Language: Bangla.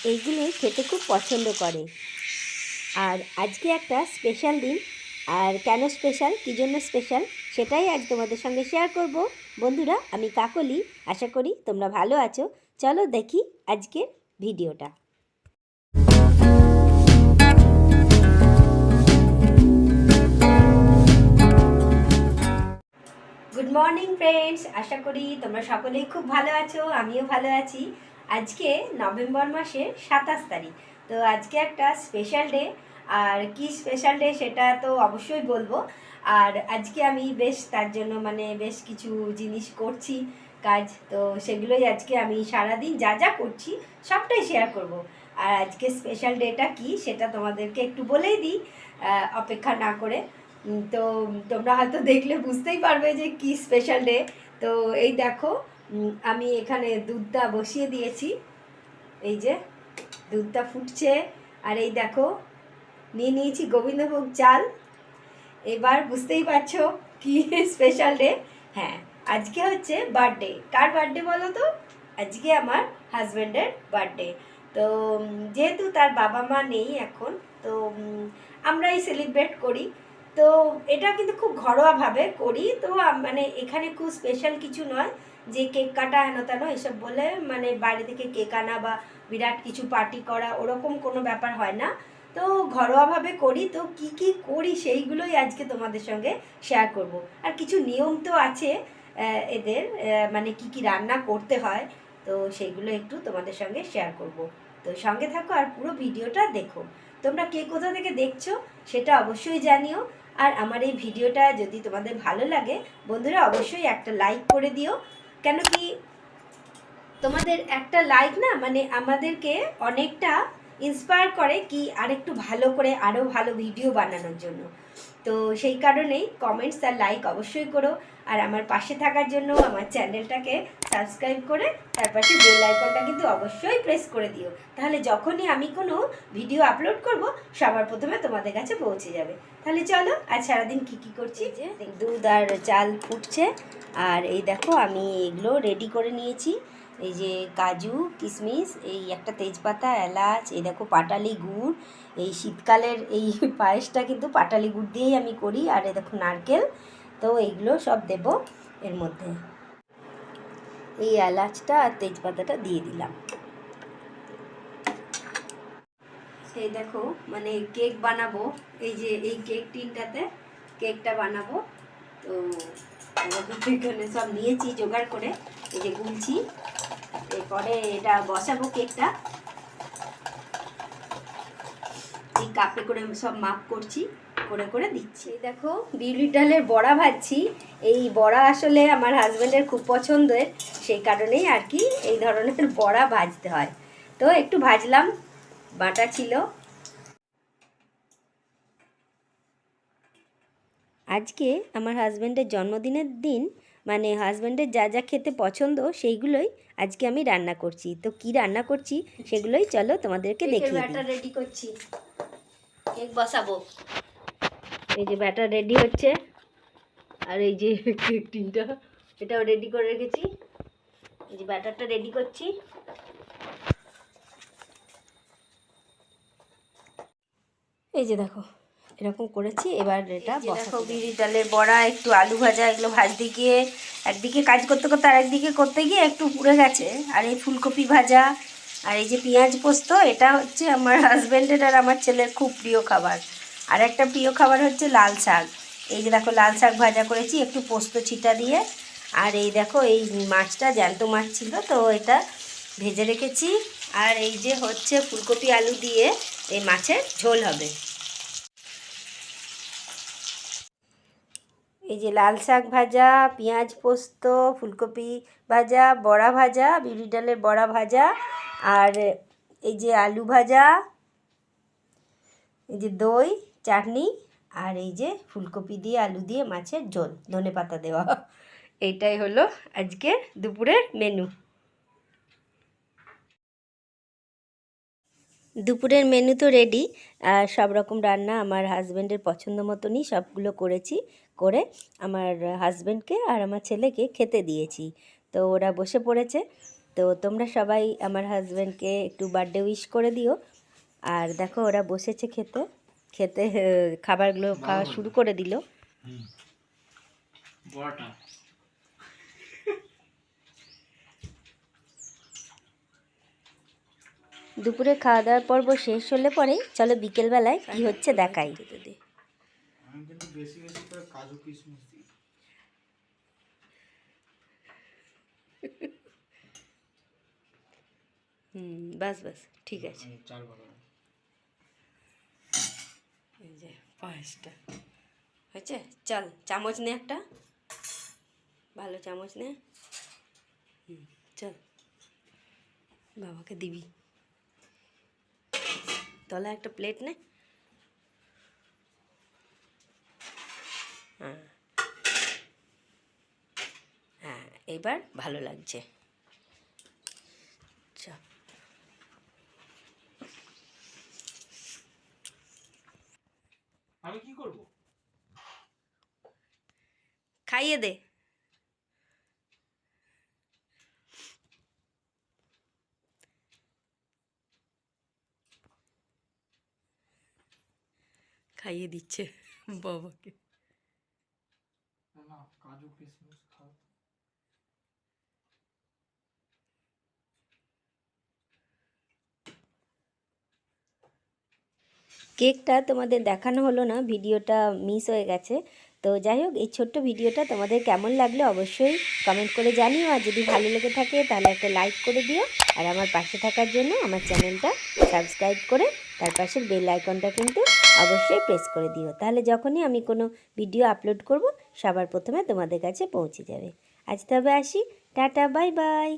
এইগুলোই খেতে খুব পছন্দ করে। আর আজকে একটা স্পেশাল দিন। আর কেন স্পেশাল, কী জন্য স্পেশাল, সেটাই আজ তোমাদের সঙ্গে শেয়ার করব। বন্ধুরা, আমি কাকলি, আশা করি তোমরা ভালো আছো। চলো দেখি আজকের ভিডিওটা। গুড মর্নিং ফ্রেন্ডস, আশা করি তোমরা সকলেই খুব ভালো আছো, আমিও ভালো আছি। আজকে নভেম্বর মাসের 27 তারিখ। তো আজকে একটা স্পেশাল ডে। আর কি স্পেশাল ডে সেটা তো অবশ্যই বলবো। আর আজকে আমি বেশ তার জন্য বেশ কিছু জিনিস করছি, কাজ। তো সেগুলোই আজকে আমি সারাদিন যা যা করছি সবটাই শেয়ার করব। আর আজকে স্পেশাল ডেটা কি সেটা তোমাদেরকে একটু বলেই দিই, অপেক্ষা না করে। তো তোমরা হয়তো দেখলে বুঝতেই পারবে যে কি স্পেশাল ডে। তো এই দেখো, আমি এখানে দুধটা বসিয়ে দিয়েছি। এই যে দুধটা ফুটছে। আর এই দেখো, নিয়ে নিয়েছি গোবিন্দভোগ চাল। এবার বুঝতেই পারছো কি স্পেশাল ডে। হ্যাঁ, আজকে হচ্ছে বার্থডে। কার বার্থডে বলো তো? আজকে আমার হাজব্যান্ডের বার্থডে। তো যেহেতু তার বাবা মা নেই এখন, তো আমরাই সেলিব্রেট করি। তো এটা কিন্তু খুব ঘরোয়াভাবে করি। তো এখানে খুব স্পেশাল কিছু নয় যে কেক কাটা হেন তেন এসব বলে বাইরে থেকে কেক আনা বা বিরাট কিছু পার্টি করা, ওরকম কোনো ব্যাপার হয় না। তো ঘরোয়াভাবে করি। তো কি কি করি সেইগুলোই আজকে তোমাদের সঙ্গে শেয়ার করব। আর কিছু নিয়ম তো আছে এদের, কি কি রান্না করতে হয়, তো সেইগুলো একটু তোমাদের সঙ্গে শেয়ার করব। তো সঙ্গে থাকো আর পুরো ভিডিওটা দেখো। তোমরা কে কোথা থেকে দেখছো সেটা অবশ্যই জানিও। আর আমার এই ভিডিওটা যদি তোমাদের ভালো লাগে, বন্ধুরা অবশ্যই একটা লাইক করে দিও। কেন কি তোমাদের একটা লাইক না আমাদেরকে অনেকটা ইন্সপায়ার করে কি আরেকটু ভালো করে আরও ভালো ভিডিও বানানোর জন্য। তো সেই কারণেই কমেন্টস আর লাইক অবশ্যই করো। আর আমার পাশে থাকার জন্য আমার চ্যানেলটাকে সাবস্ক্রাইব করে তার পাশে বেল আইকনটা কিন্তু অবশ্যই প্রেস করে দিও। তাহলে যখনই আমি কোনো ভিডিও আপলোড করব সবার প্রথমে তোমাদের কাছে পৌঁছে যাবে। তাহলে চলো আজ সারাদিন কী কী করছি। যে দুধ আর চাল ফুটছে। আর এই দেখো, আমি এগুলো রেডি করে নিয়েছি। এই যে কাজু, কিশমিশ, এই একটা তেজপাতা, এলাচ, এই দেখো পাটালি গুড়। এই শীতকালের এই পায়েসটা কিন্তু পাটালি গুড় দিয়েই আমি করি। আর এই দেখো নারকেল। তো এইগুলো সব দেব এর মধ্যে। এই এলাচটা আর তেজপাতাটা দিয়ে দিলাম। সেই দেখো কেক বানাবো। এই যে এই কেক টিনটাতে কেকটা বানাবো। তো এখানে সব নিয়েছি জোগাড় করে, এই যে গুলছি। এরপরে এটা বসাবো কেকটা। এই কাপে করে সব মাপ করছি, করে করে দিচ্ছি। এই দেখো বিউলির ডালের বড়া ভাজছি। এই বড়া আসলে আমার হাজব্যান্ডের খুব পছন্দের, সেই কারণেই আর কি এই ধরনের বড়া ভাজতে হয়। তো একটু ভাজলাম, বাটা ছিল। আজকে আমার হাজব্যান্ডের জন্মদিনের দিন, হাজব্যান্ডের যা যা খেতে পছন্দ সেইগুলোই আজকে আমি রান্না করছি। তো কি রান্না করছি সেগুলোই চলো তোমাদেরকে দেখিয়ে দিই। ব্যাটার রেডি করছি, কেক বসাবো। এই যে ব্যাটার রেডি হচ্ছে। আর এই যে কেক টিনটা, এটাও রেডি করে রেখেছি। এই যে ব্যাটারটা রেডি করছি। এই যে দেখো এরকম করেছি। এবার এটা দেখো বিউলির ডালের বড়া, একটু আলু ভাজা, এগুলো ভাজতে গিয়ে একদিকে কাজ করতে করতে আর একদিকে করতে গিয়ে একটু পুড়ে গেছে। আর এই ফুলকপি ভাজা, আর এই যে পেঁয়াজ পোস্ত, এটা হচ্ছে আমার হাজব্যান্ডের আর আমার ছেলের খুব প্রিয় খাবার। আর একটা প্রিয় খাবার হচ্ছে লাল শাক। এই যে দেখো লাল শাক ভাজা করেছি একটু পোস্ত ছিটা দিয়ে। আর এই দেখো এই মাছটা জ্যান্ত মাছ ছিল, তো এটা ভেজে রেখেছি। আর এই যে হচ্ছে ফুলকপি আলু দিয়ে এই মাছের ঝোল হবে। এই যে লাল শাক ভাজা, পেঁয়াজ পোস্ত, ফুলকপি ভাজা, বড়া ভাজা, বিউলির ডালের বড়া ভাজা, আর এই যে আলু ভাজা, এই যে দই, চাটনি, আর এই যে ফুলকপি দিয়ে আলু দিয়ে মাছের ঝোল, ধনেপাতা দেওয়া। এইটাই হলো আজকের দুপুরের মেনু। দুপুরের মেনু তো রেডি। আর সব রকম রান্না আমার হাজব্যান্ডের পছন্দ মতনই সবগুলো করেছি, করে আমার হাজব্যান্ডকে আর আমার ছেলেকে খেতে দিয়েছি। তো ওরা বসে পড়েছে। তো তোমরা সবাই আমার হাজব্যান্ডকে একটু বার্থডে উইশ করে দিও। আর দেখো ওরা বসেছে খেতে খেতে খাবারগুলো খাওয়া শুরু করে দিল। দুপুরে খাওয়া দাওয়ার পর্ব শেষ হলে পরেই চলো বিকেলবেলায় কি হচ্ছে দেখাই। আমি কিন্তু বেশি বেশি করে কাজু কিশমিশ দিই। বাস বাস ঠিক আছে। চাল ভালো এই যে পাঁচটা হয়েছে। চল চামচ নে, একটা ভালো চামচ নে। চল বাবাকে দিবি। তলা একটা প্লেট নে। হ্যাঁ হ্যাঁ, এবার ভালো লাগছে। চল আমি কি করব? খাইয়ে দে। খাইয়ে দিচ্ছে বাবাকে। না, কাজু কিশমিশ খাও। কেকটা তোমাদের দেখানো হলো না, ভিডিওটা মিস হয়ে গেছে। তো যাই হোক, এই ছোট্ট ভিডিওটা তোমাদের কেমন লাগলো অবশ্যই কমেন্ট করে জানিও। আর যদি ভালো লেগে থাকে তাহলে একটা লাইক করে দিও। আর আমার পাশে থাকার জন্য আমার চ্যানেলটা সাবস্ক্রাইব করে তার পাশের বেল আইকনটা কিন্তু অবশ্যই প্রেস করে দিও। তাহলে যখনই আমি কোনো ভিডিও আপলোড করব সবার প্রথমে তোমাদের কাছে পৌঁছে যাবে। আজ তবে আসি, টাটা, বাই বাই।